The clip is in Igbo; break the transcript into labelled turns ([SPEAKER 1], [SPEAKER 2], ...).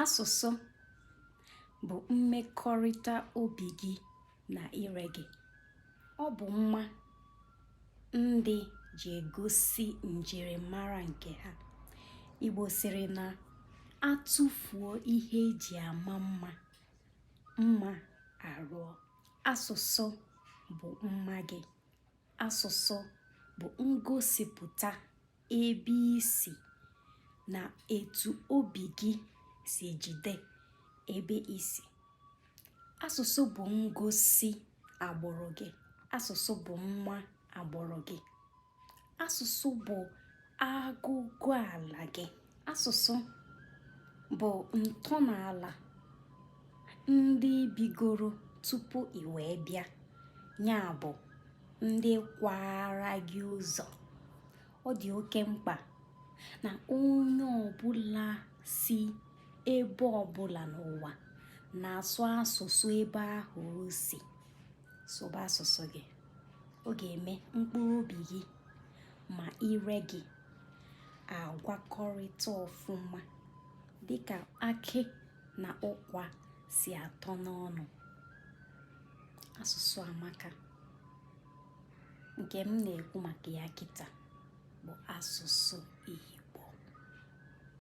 [SPEAKER 1] Asụsụ bụ mmekọrịta obi gị na ire gị. Ọ bụ mma ndị ji egosi njirimara nke ha. Igbo sịrị na atụfuo ihe eji ama mma, mma arụọ. Asụsụ bụ mma gị. Asụsụ bụ ngosipụta ebe isi na etu obi gị si jide ebe isi. Asụsụ bụ ngosi agbụrụ gị. Asụsụ bụ mma agbụrụ gị. Asụsụ bụ agụgụ ala gị. Asụsụ bụ ntọala ndị bigoro tupu ị wee bịa, ya bụ ndị kwara gị ụzọ. Ọ dị oke mkpa na onye ọbụla si ebe ọbụla n'ụwa na-asụ asụsụ ebe ahụ o si. Sụba asụsụ gị. Ọ ga-eme mkpụrụ obi gị ma ire gị agwakọrịta ọfụma dịka akị na ụkwa si atọ n'ọnụ. Asụsụ amaka. Nke m na-ekwu maka ya kịta bụ asụsụ Igbo.